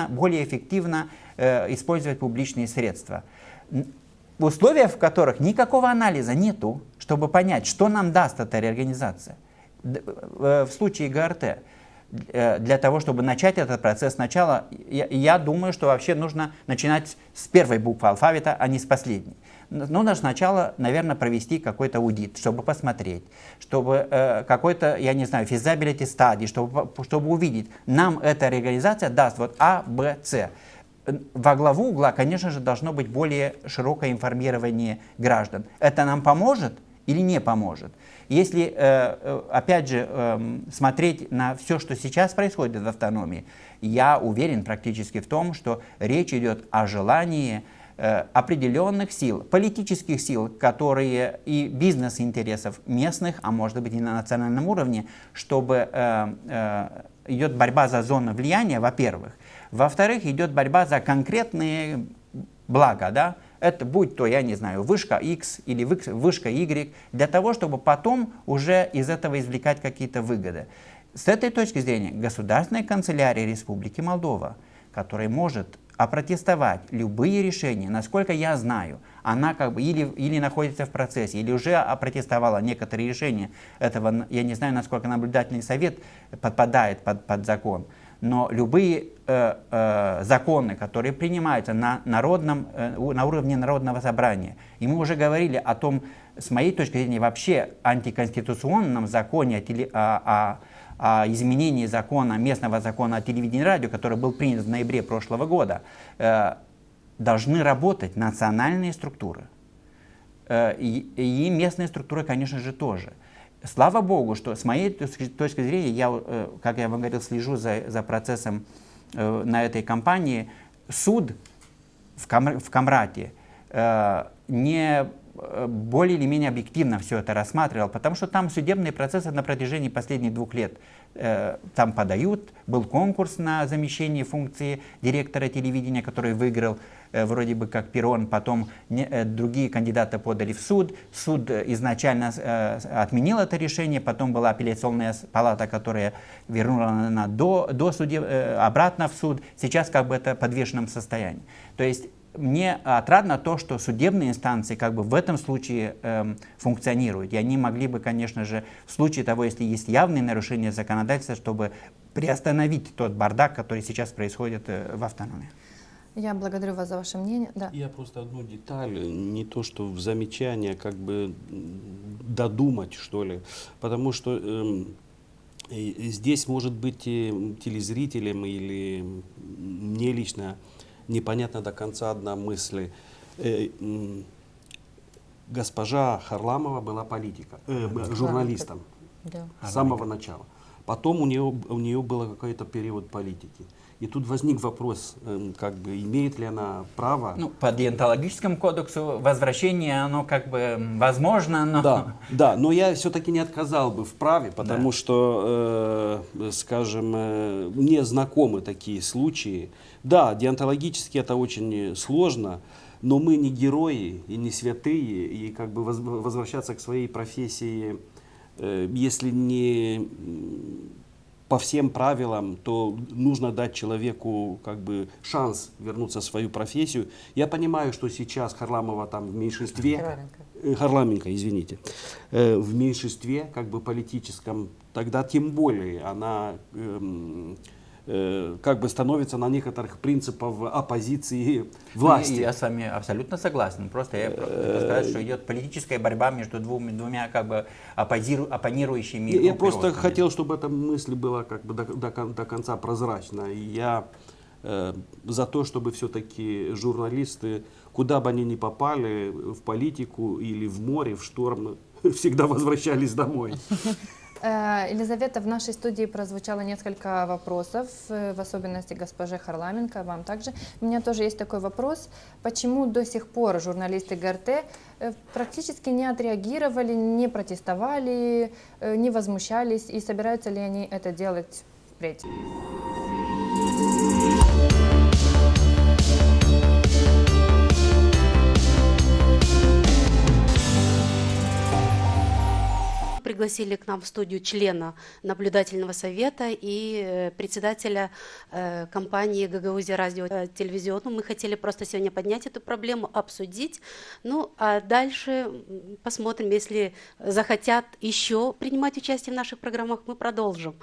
более эффективно использовать публичные средства. В условиях, в которых никакого анализа нету, чтобы понять, что нам даст эта реорганизация. В случае ГРТ, для того, чтобы начать этот процесс сначала, я думаю, что вообще нужно начинать с первой буквы алфавита, а не с последней. Нужно сначала, наверное, провести какой-то аудит, чтобы посмотреть, чтобы какой-то, я не знаю, feasibility study, чтобы увидеть, нам эта реорганизация даст вот А, Б, С. Во главу угла, конечно же, должно быть более широкое информирование граждан. Это нам поможет или не поможет? Если, опять же, смотреть на все, что сейчас происходит в автономии, я уверен практически в том, что речь идет о желании определенных сил, политических сил, которые и бизнес-интересов местных, а может быть и на национальном уровне, чтобы идет борьба за зону влияния, во-первых. Во-вторых, идет борьба за конкретные блага, да? Это будь то, я не знаю, вышка X или вышка Y, для того, чтобы потом уже из этого извлекать какие-то выгоды. С этой точки зрения Государственная канцелярия Республики Молдова, которая может опротестовать любые решения, насколько я знаю, она как бы или находится в процессе, или уже опротестовала некоторые решения этого, я не знаю, насколько наблюдательный совет подпадает под закон, но любые законы, которые принимаются на уровне народного собрания, и мы уже говорили о том, с моей точки зрения, вообще антиконституционном законе о изменении закона, местного закона о телевидении и радио, который был принят в ноябре прошлого года, должны работать национальные структуры. И местные структуры, конечно же, тоже. Слава Богу, что с моей точки зрения, я, как я вам говорил, слежу за процессом на этой кампании. Суд в Камрате не более или менее объективно все это рассматривал, потому что там судебные процессы на протяжении последних 2 лет там подают. Был конкурс на замещение функции директора телевидения, который выиграл вроде бы как Перрон, потом другие кандидаты подали в суд. Суд изначально отменил это решение, потом была апелляционная палата, которая вернула обратно в суд. Сейчас как бы это в подвешенном состоянии. То есть мне отрадно то, что судебные инстанции как бы в этом случае функционируют. И они могли бы, конечно же, в случае того, если есть явные нарушения законодательства, чтобы приостановить тот бардак, который сейчас происходит в автономии. Я благодарю вас за ваше мнение. Да. Я просто одну деталь, не то что в замечание, как бы додумать, что ли, потому что здесь может быть и телезрителям или мне лично непонятна до конца одна мысль. Госпожа Харламова была журналистом с самого начала. Потом у нее был какой-то период политики. И тут возник вопрос, как бы, имеет ли она право... Ну, по деонтологическому кодексу возвращение, оно как бы возможно, но... Да, но я все-таки не отказал бы в праве, потому что, скажем, мне знакомы такие случаи. Да, деонтологически это очень сложно, но мы не герои и не святые, и как бы возвращаться к своей профессии, если не по всем правилам, то нужно дать человеку как бы шанс вернуться в свою профессию. Я понимаю, что сейчас Харламова там в меньшинстве, Харламенко, извините, в меньшинстве как бы политическом, тогда тем более она как бы становится на некоторых принципах оппозиции власти. Я с вами абсолютно согласен. Просто я хочу сказать, что идет политическая борьба между двумя как бы оппонирующими. Я просто хотел, чтобы эта мысль была как бы до конца прозрачна. И я за то, чтобы все-таки журналисты, куда бы они ни попали, в политику или в море, в шторм, всегда возвращались домой. Елизавета, в нашей студии прозвучало несколько вопросов, в особенности госпоже Харламенко, вам также. У меня тоже есть такой вопрос. Почему до сих пор журналисты ГРТ практически не отреагировали, не протестовали, не возмущались, и собираются ли они это делать впредь? Пригласили к нам в студию члена наблюдательного совета и председателя компании Гагаузия радио телевизиону. Мы хотели просто сегодня поднять эту проблему, обсудить. Ну, а дальше посмотрим, если захотят еще принимать участие в наших программах, мы продолжим.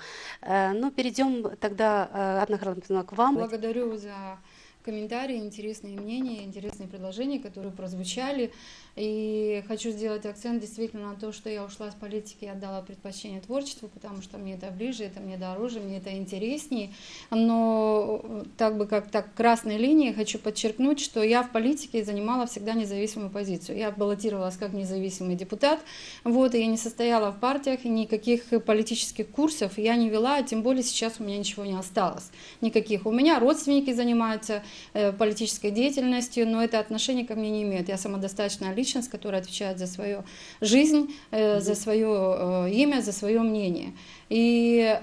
Ну, перейдем тогда, Анна Харламовна, к вам. Благодарю за комментарии, интересные мнения, интересные предложения, которые прозвучали. И хочу сделать акцент действительно на то, что я ушла с политики и отдала предпочтение творчеству, потому что мне это ближе, это мне дороже, мне это интереснее. Но как красной линией хочу подчеркнуть, что я в политике занимала всегда независимую позицию. Я баллотировалась как независимый депутат, и я не состояла в партиях, и никаких политических курсов я не вела, тем более сейчас у меня ничего не осталось. Никаких. У меня родственники занимаются политической деятельностью, но это отношение ко мне не имеет. Я самодостаточная личность, личность, которая отвечает за свою жизнь, за свое имя, за свое мнение. И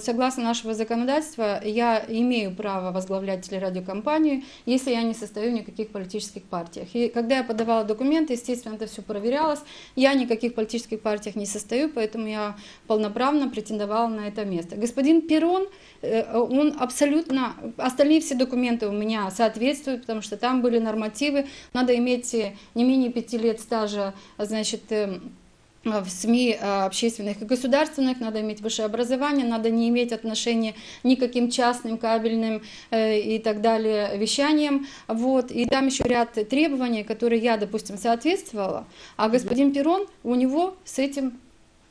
согласно нашего законодательства, я имею право возглавлять телерадиокомпанию, если я не состою в никаких политических партиях. И когда я подавала документы, естественно, это все проверялось. Я ни в каких политических партиях не состою, поэтому я полноправно претендовала на это место. Господин Перрон, он абсолютно, остальные все документы у меня соответствуют, потому что там были нормативы, надо иметь не менее 5 лет стажа, значит, в СМИ общественных и государственных, надо иметь высшее образование, надо не иметь отношения ни к каким частным, кабельным и так далее вещаниям. Вот. И там еще ряд требований, которые я, допустим, соответствовала, а господин Перрон, у него с этим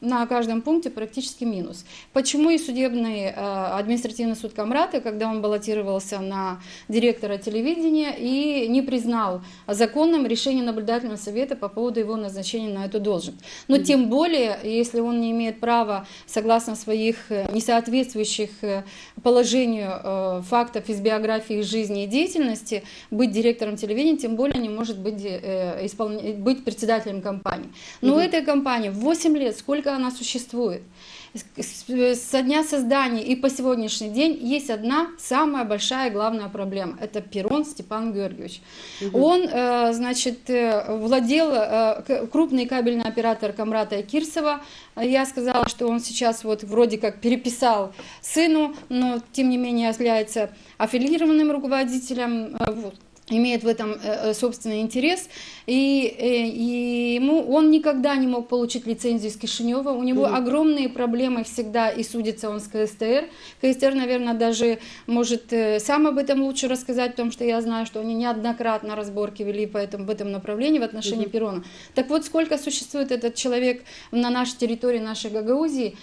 на каждом пункте практически минус. Почему и судебный административный суд Камрата, когда он баллотировался на директора телевидения, и не признал законным решение наблюдательного совета по поводу его назначения на эту должность. Но тем более, если он не имеет права, согласно своих несоответствующих положению фактов из биографии, из жизни и деятельности, быть директором телевидения, тем более не может быть председателем компании. Но этой компании в 8 лет, сколько она существует, со дня создания и по сегодняшний день есть одна самая большая главная проблема. Это Перрон Степан Георгиевич. Он, значит, владел крупный кабельный оператор Камрата и Кирсова. Я сказала, что он сейчас вот вроде как переписал сыну, но тем не менее является аффилированным руководителем. Имеет в этом собственный интерес, и он никогда не мог получить лицензию из Кишинева, у него огромные проблемы всегда, и судится он с КСТР. КСТР, наверное, даже может сам об этом лучше рассказать, потому что я знаю, что они неоднократно разборки вели в этом направлении в отношении Перрона. Так вот, сколько существует этот человек на нашей территории, нашей Гагаузии,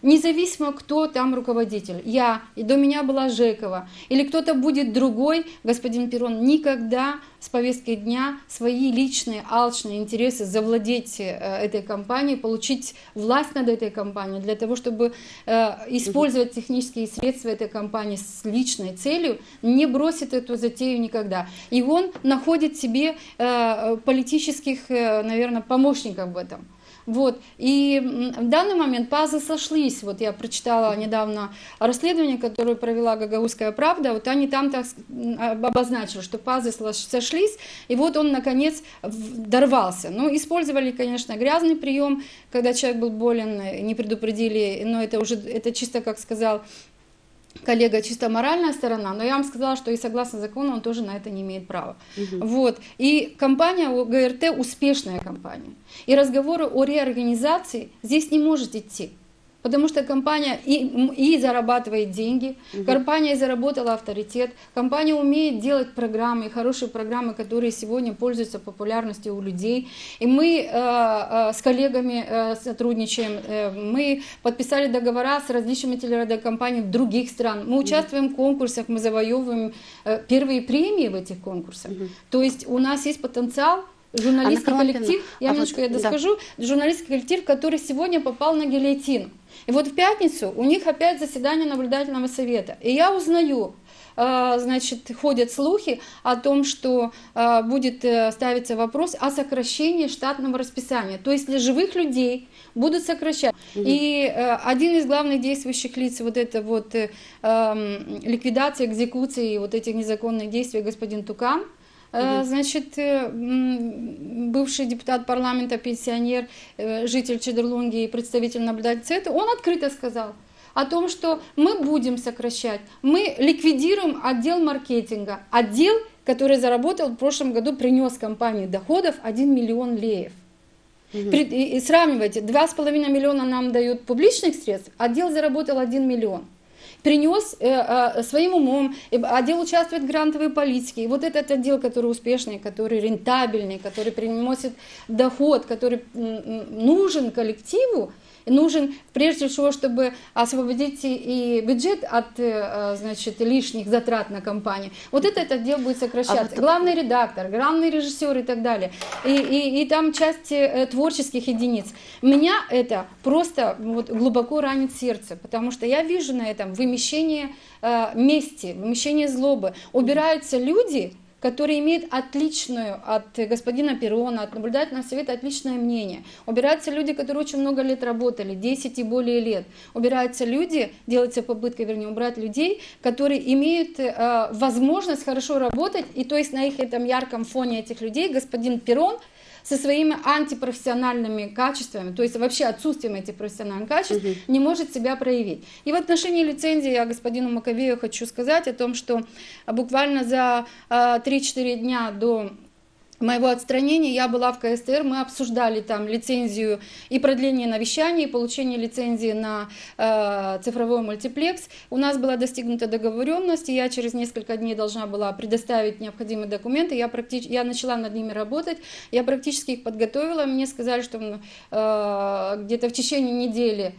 независимо, кто там руководитель, я, и до меня была Жекова, или кто-то будет другой, господин Перрон никогда с повестки дня свои личные алчные интересы завладеть этой компанией, получить власть над этой компанией, для того, чтобы использовать технические средства этой компании с личной целью, не бросит эту затею никогда. И он находит себе политических, наверное, помощников в этом. Вот. И в данный момент пазлы сошлись. Вот я прочитала недавно расследование, которое провела «Гагаузская правда». Вот они там так обозначили, что пазлы сошлись, и вот он наконец дорвался. Ну, использовали, конечно, грязный прием, когда человек был болен, не предупредили, но это чисто, как сказал коллега, чисто моральная сторона, но я вам сказала, что и согласно закону он тоже на это не имеет права. Вот. И компания ГРТ успешная компания. И разговоры о реорганизации здесь не может идти. Потому что компания и зарабатывает деньги, компания заработала авторитет, компания умеет делать программы, хорошие программы, которые сегодня пользуются популярностью у людей. И мы с коллегами сотрудничаем, мы подписали договора с различными телерадиокомпаниями других стран. Мы участвуем в конкурсах, мы завоевываем первые премии в этих конкурсах. То есть у нас есть потенциал. Журналистский коллектив, я немножко доскажу, журналистский коллектив, который сегодня попал на гильотину. И вот в пятницу у них опять заседание наблюдательного совета. И я узнаю, значит, ходят слухи о том, что будет ставиться вопрос о сокращении штатного расписания. То есть для живых людей будут сокращать. И один из главных действующих лиц вот это вот ликвидация, экзекуции вот этих незаконных действий, господин Тукан, значит, бывший депутат парламента, пенсионер, житель Чедерлунги и представитель наблюдательного совета, он открыто сказал о том, что мы будем сокращать, мы ликвидируем отдел маркетинга, отдел, который заработал в прошлом году, принес компании доходов 1 миллион леев. И сравнивайте, 2,5 миллиона нам дают публичных средств, отдел заработал 1 миллион. Принес своим умом, отдел участвует в грантовой политике. И вот этот отдел, который успешный, который рентабельный, который приносит доход, который нужен коллективу, нужен прежде всего, чтобы освободить и бюджет от, значит, лишних затрат на компанию. Вот этот отдел будет сокращаться. Главный редактор, главный режиссер и так далее. И там часть творческих единиц. Меня это просто вот глубоко ранит сердце, потому что я вижу на этом вымещение мести, вымещение злобы. Убираются люди, который имеет отличную от господина Перрона, от наблюдательного совета отличное мнение. Убираются люди, которые очень много лет работали, 10 и более лет. Убираются люди, делается попытка, вернее, убрать людей, которые имеют возможность хорошо работать, и то есть на их этом ярком фоне этих людей господин Перрон со своими антипрофессиональными качествами, то есть вообще отсутствием этих профессиональных качеств, не может себя проявить. И в отношении лицензии я господину Маковею хочу сказать о том, что буквально за 3-4 дня до моего отстранения я была в КСТР, мы обсуждали там лицензию и продление на вещание, и получение лицензии на цифровой мультиплекс. У нас была достигнута договоренность, и я через несколько дней должна была предоставить необходимые документы. Я начала над ними работать, я практически их подготовила. Мне сказали, что где-то в течение недели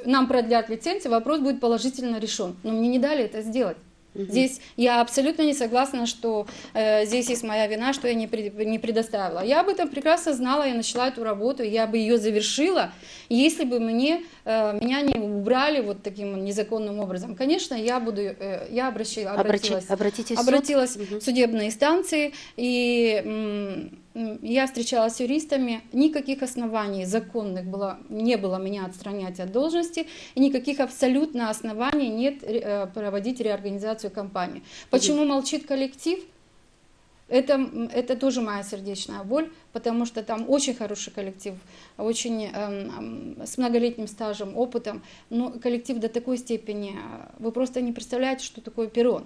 нам продлят лицензию, вопрос будет положительно решен. Но мне не дали это сделать. Здесь я абсолютно не согласна, что здесь есть моя вина, что я не предоставила. Я об этом прекрасно знала, я начала эту работу, я бы ее завершила, если бы меня не убрали вот таким незаконным образом. Конечно, я обратилась в судебные инстанции, и я встречалась с юристами, никаких оснований законных не было меня отстранять от должности, и никаких абсолютно оснований нет проводить реорганизацию компании. Почему молчит коллектив? Это тоже моя сердечная боль, потому что там очень хороший коллектив, очень с многолетним стажем, опытом, но коллектив до такой степени, вы просто не представляете, что такое Перрон.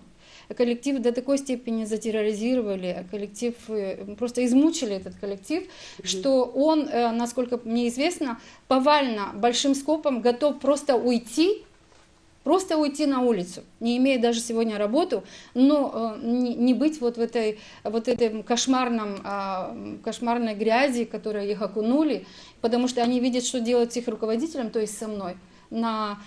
Коллектив до такой степени затерроризировали, коллектив, просто измучили этот коллектив, что он, насколько мне известно, повально, большим скопом готов просто уйти на улицу, не имея даже сегодня работу, но не быть вот в этой кошмарной грязи, в которой их окунули, потому что они видят, что делают с их руководителем, то есть со мной. На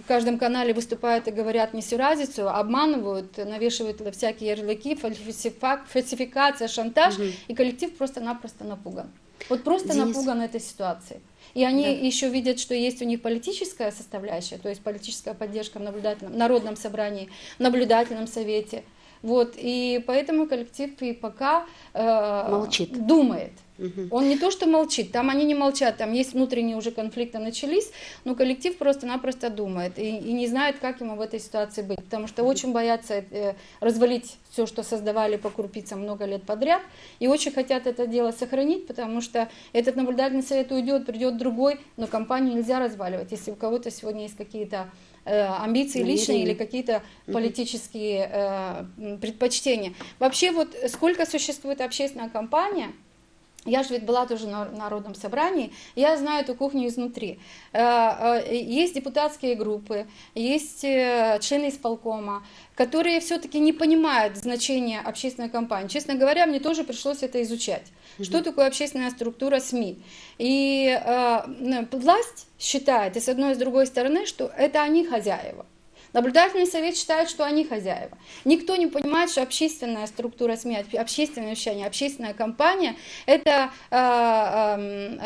каждом канале выступают и говорят несуразицу, обманывают, навешивают всякие ярлыки, фальсификация, шантаж, и коллектив просто-напросто напуган. Вот просто напуган этой ситуацией. И они еще видят, что есть у них политическая составляющая, то есть политическая поддержка в Народном собрании, в наблюдательном совете. Вот, и поэтому коллектив и пока думает. Он не то что молчит, там они не молчат, там есть внутренние уже конфликты начались, но коллектив просто-напросто думает и не знает, как ему в этой ситуации быть, потому что очень боятся развалить все, что создавали по крупицам много лет подряд, и очень хотят это дело сохранить, потому что этот наблюдательный совет уйдет, придет другой, но компанию нельзя разваливать, если у кого-то сегодня есть какие-то амбиции личные или какие-то политические предпочтения. Вообще вот сколько существует общественная компания, я же ведь была тоже на Народном собрании, я знаю эту кухню изнутри. Есть депутатские группы, есть члены исполкома, которые все-таки не понимают значения общественной кампании. Честно говоря, мне тоже пришлось это изучать. Что такое общественная структура СМИ? И власть считает, и с одной и с другой стороны, что это они хозяева. Наблюдательный совет считает, что они хозяева. Никто не понимает, что общественная структура СМИ, общественное вещание, общественная кампания – это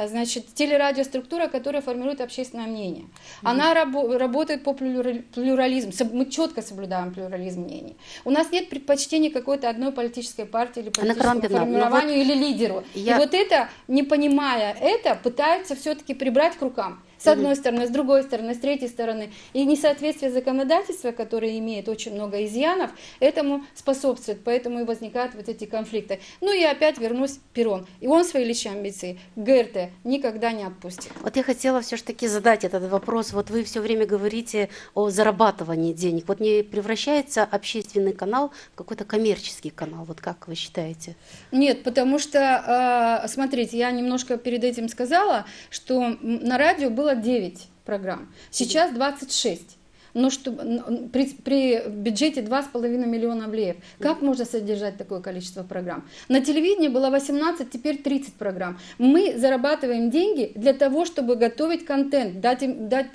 значит, телерадиоструктура, которая формирует общественное мнение. Она работает по плюрализму. Мы четко соблюдаем плюрализм мнений. У нас нет предпочтений какой-то одной политической партии или политическому формированию или лидеру. И вот это, не понимая это, пытаются все-таки прибрать к рукам. С одной стороны, с другой стороны, с третьей стороны. И несоответствие законодательства, которое имеет очень много изъянов, этому способствует, поэтому и возникают вот эти конфликты. Ну и опять вернусь Перрон. И он свои личные амбиции ГРТ никогда не отпустит. Вот я хотела все-таки задать этот вопрос. Вот вы все время говорите о зарабатывании денег. Вот не превращается общественный канал в какой-то коммерческий канал? Вот как вы считаете? Нет, потому что, смотрите, я немножко перед этим сказала, что на радио было 9 программ, сейчас 26. Но что, при бюджете 2,5 миллиона рублей, как можно содержать такое количество программ? На телевидении было 18, теперь 30 программ. Мы зарабатываем деньги для того, чтобы готовить контент, дать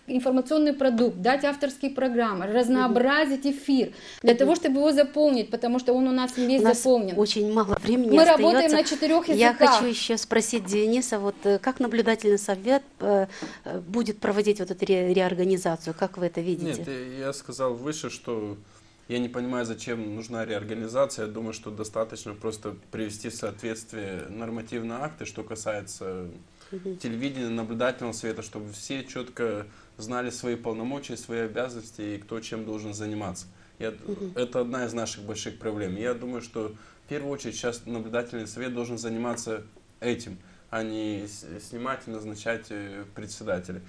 информационный продукт, дать авторские программы, разнообразить эфир, для того, чтобы его заполнить, потому что он у нас не весь заполнен. Очень мало времени Мы остается. работаем на 4 языках. Я хочу еще спросить Дениса, вот как наблюдательный совет будет проводить вот эту реорганизацию, как вы это видите? Нет, я сказал выше, что Я не понимаю, зачем нужна реорганизация. Я думаю, что достаточно просто привести в соответствие нормативные акты, что касается телевидения, наблюдательного совета, чтобы все четко знали свои полномочия, свои обязанности и кто чем должен заниматься. Это одна из наших больших проблем. Я думаю, что в первую очередь сейчас наблюдательный совет должен заниматься этим, а не снимать и назначать председателя.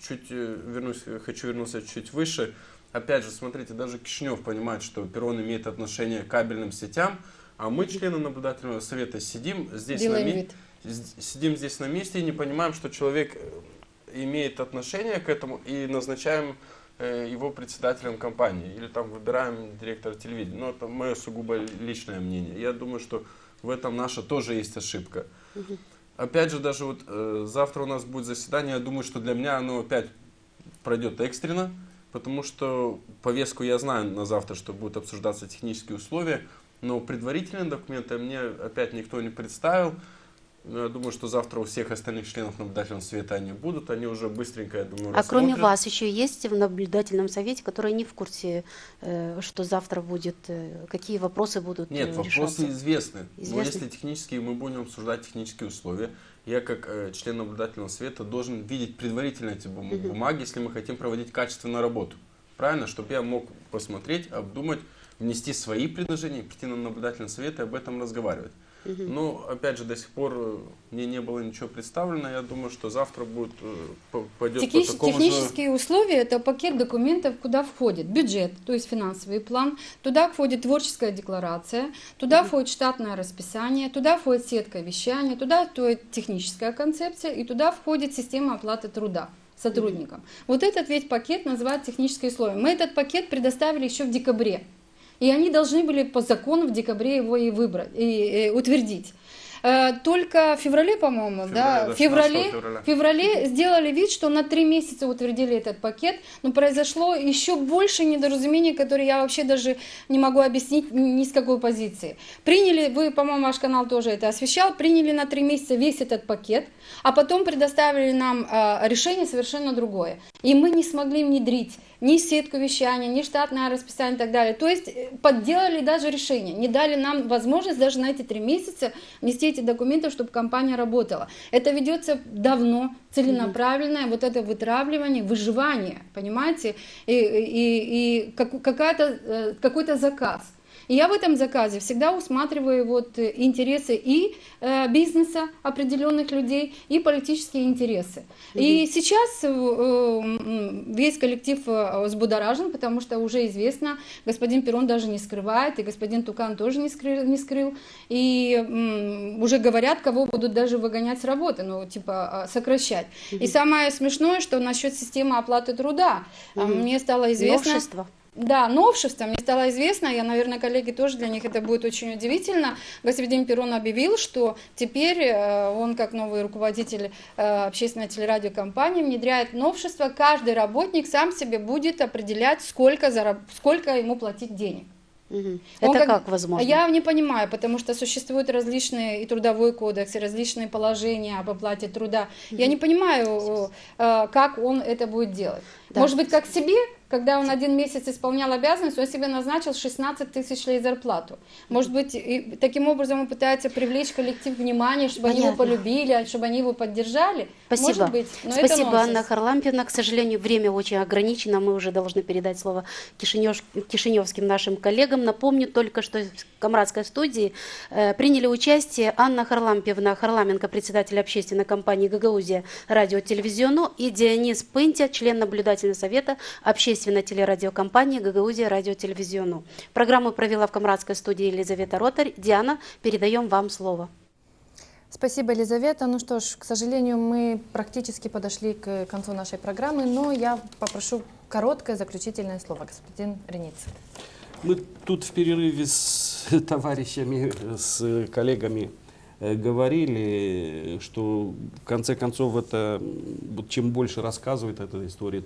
Хочу вернуться чуть выше. Опять же, смотрите, даже Кишинев понимает, что Перрон имеет отношение к кабельным сетям, а мы, члены наблюдательного совета, сидим здесь на месте и не понимаем, что человек имеет отношение к этому, и назначаем его председателем компании или там выбираем директора телевидения. Но это мое сугубо личное мнение. Я думаю, что в этом наша тоже есть ошибка. Опять же, даже вот завтра у нас будет заседание, я думаю, что для меня оно опять пройдет экстренно, потому что повестку я знаю на завтра, что будут обсуждаться технические условия, но предварительные документы мне опять никто не представил. Я думаю, что завтра у всех остальных членов наблюдательного совета они будут, они уже быстренько, я думаю, рассмотрят. А кроме вас еще есть в наблюдательном совете, которые не в курсе, что завтра будет, какие вопросы будут решаться? Нет, вопросы известны. Известны? Но если технические, мы будем обсуждать технические условия. Я, как член наблюдательного совета, должен видеть предварительно эти бумаги, если мы хотим проводить качественную работу. Правильно? Чтобы я мог посмотреть, обдумать, внести свои предложения, прийти на наблюдательный совет и об этом разговаривать. Но, опять же, до сих пор мне не было ничего представлено. Я думаю, что завтра пойдет по такому же... Технические условия – это пакет документов, куда входит бюджет, то есть финансовый план, туда входит творческая декларация, туда входит штатное расписание, туда входит сетка вещания, туда входит техническая концепция и туда входит система оплаты труда сотрудникам. Вот этот весь пакет называют технические условия. Мы этот пакет предоставили еще в декабре. И они должны были по закону в декабре его и выбрать, и утвердить. Только в феврале, по-моему, в феврале сделали вид, что на 3 месяца утвердили этот пакет, но произошло еще больше недоразумений, которые я вообще даже не могу объяснить ни с какой позиции. Приняли, вы, по-моему, ваш канал тоже это освещал, приняли на 3 месяца весь этот пакет, а потом предоставили нам решение совершенно другое. И мы не смогли внедрить ни сетку вещания, ни штатное расписание и так далее. То есть подделали даже решение, не дали нам возможность даже на эти 3 месяца внести эти документы, чтобы компания работала. Это ведется давно, целенаправленное, вот это вытравливание, выживание, понимаете, и какой-то заказ. И я в этом заказе всегда усматриваю вот интересы и бизнеса определенных людей, и политические интересы. И сейчас весь коллектив взбудоражен, потому что уже известно, господин Перрон даже не скрывает, и господин Тукан тоже не скрыл, и уже говорят, кого будут даже выгонять с работы, ну типа сокращать. И самое смешное, что насчет системы оплаты труда, мне стало известно... Новшество. Да, новшество. Мне стало известно, я, наверное, коллеги тоже, для них это будет очень удивительно. Господин Перрон объявил, что теперь он, как новый руководитель общественной телерадиокомпании, внедряет новшество. Каждый работник сам себе будет определять, сколько ему платить денег. Это как возможно? Я не понимаю, потому что существуют различные и трудовой кодекс, и различные положения об оплате труда. Я не понимаю, как он это будет делать. Да. Может быть, как себе, когда он 1 месяц исполнял обязанность, он себе назначил 16 тысяч лей зарплату. Может быть, и таким образом он пытается привлечь коллектив внимания, чтобы они его полюбили, чтобы они его поддержали. Спасибо. Может быть, но спасибо, это нонсенс. Анна Харлампьевна. К сожалению, время очень ограничено. Мы уже должны передать слово кишиневским нашим коллегам. Напомню только, что в Камрадской студии приняли участие Анна Харлампьевна Харламенко, председатель общественной компании «Гагаузия» радио-телевизиону, и Дионис Пынтя, член наблюдательного совета общественной телерадиокомпании «Гагаузия» радио-телевизиону. Программу провела в Камрадской студии Елизавета Ротарь. Диана, передаем вам слово. Спасибо, Елизавета. Ну что ж, к сожалению, мы практически подошли к концу нашей программы, но я попрошу короткое заключительное слово. Господин Реница. Мы тут в перерыве с товарищами, с коллегами говорили, что в конце концов чем больше рассказывает эта история,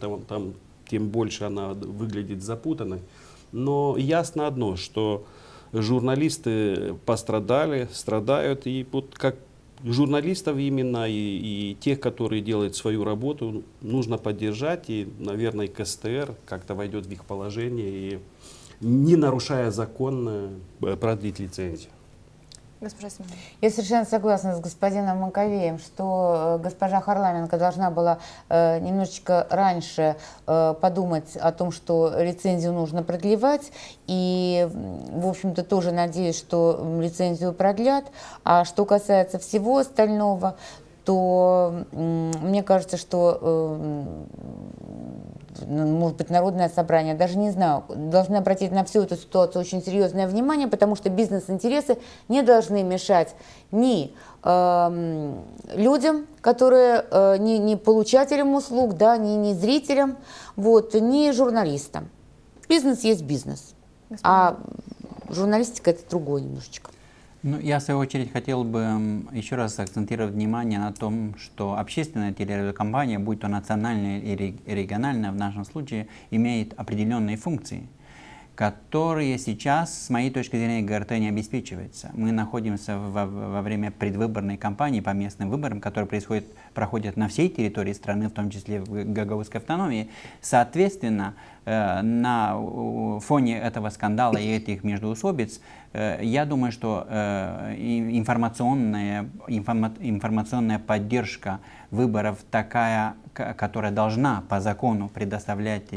тем больше она выглядит запутанной. Но ясно одно, что журналисты пострадали, страдают, и вот как журналистов именно, и тех, которые делают свою работу, нужно поддержать, и, наверное, КСТР как-то войдет в их положение и не нарушая закон, продлить лицензию. Госпожа Семенова. Я совершенно согласна с господином Маковеем, что госпожа Харламенко должна была немножечко раньше подумать о том, что лицензию нужно продлевать. И, в общем-то, тоже надеюсь, что лицензию продлят. А что касается всего остального, то мне кажется, что, может быть, Народное собрание, даже не знаю, должны обратить на всю эту ситуацию очень серьезное внимание, потому что бизнес-интересы не должны мешать ни людям, которые не получателям услуг, да, не зрителям, вот, ни журналистам. Бизнес есть бизнес, а журналистика – это другое немножечко. Ну, я, в свою очередь, хотел бы еще раз акцентировать внимание на том, что общественная телерадиокомпания, будь то национальная или региональная в нашем случае, имеет определенные функции, которые сейчас, с моей точки зрения, ГРТ не обеспечиваются. Мы находимся во время предвыборной кампании по местным выборам, которые проходят на всей территории страны, в том числе в Гагаузской автономии. Соответственно, на фоне этого скандала и этих междоусобиц, я думаю, что информационная поддержка выборов такая, которая должна по закону предоставлять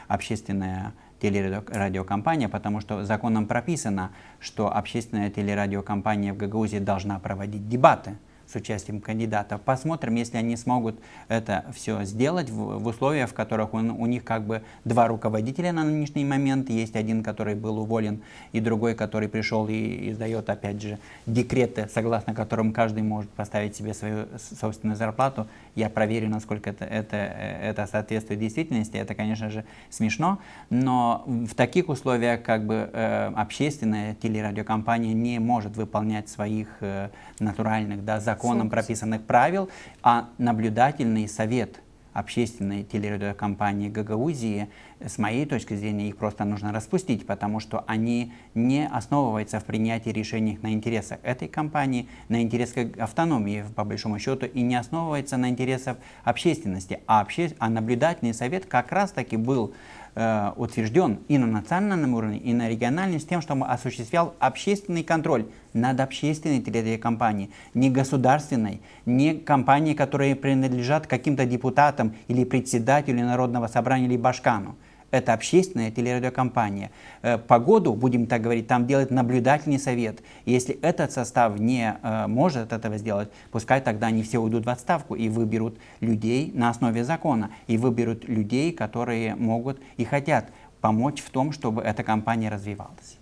общественная телерадиокомпания, потому что законом прописано, что общественная телерадиокомпания в Гагаузии должна проводить дебаты с участием кандидатов. Посмотрим, если они смогут это все сделать в условиях, в которых у них как бы два руководителя на нынешний момент. Есть один, который был уволен, и другой, который пришел и издает, опять же, декреты, согласно которым каждый может поставить себе свою собственную зарплату. Я проверю, насколько это соответствует действительности. Это, конечно же, смешно, но в таких условиях как бы общественная телерадиокомпания не может выполнять своих натуральных, да, законом прописанных правил, а наблюдательный совет общественной телерадиокомпании Гагаузии, с моей точки зрения, их просто нужно распустить, потому что они не основываются в принятии решений на интересах этой компании, на интересах автономии, по большому счету, и не основывается на интересах общественности. А наблюдательный совет как раз-таки был утвержден и на национальном уровне, и на региональном, с тем, чтобы осуществлял общественный контроль над общественной телерадиокомпанией, не государственной, не компанией, которые принадлежат каким-то депутатам или председателю Народного собрания или Башкану. Это общественная телерадиокомпания. Погоду, будем так говорить, там делает наблюдательный совет. И если этот состав не может этого сделать, пускай тогда они все уйдут в отставку и выберут людей на основе закона. И выберут людей, которые могут и хотят помочь в том, чтобы эта компания развивалась.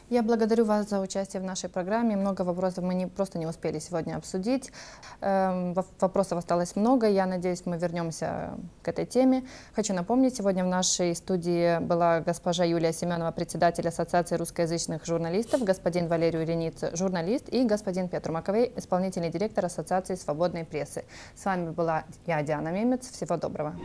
Я благодарю вас за участие в нашей программе. Много вопросов мы просто не успели сегодня обсудить. Вопросов осталось много. Я надеюсь, мы вернемся к этой теме. Хочу напомнить, сегодня в нашей студии была госпожа Юлия Семенова, председатель Ассоциации русскоязычных журналистов, господин Валерий Урениц, журналист, и господин Петр Маковей, исполнительный директор Ассоциации свободной прессы. С вами была я, Диана Мемец. Всего доброго.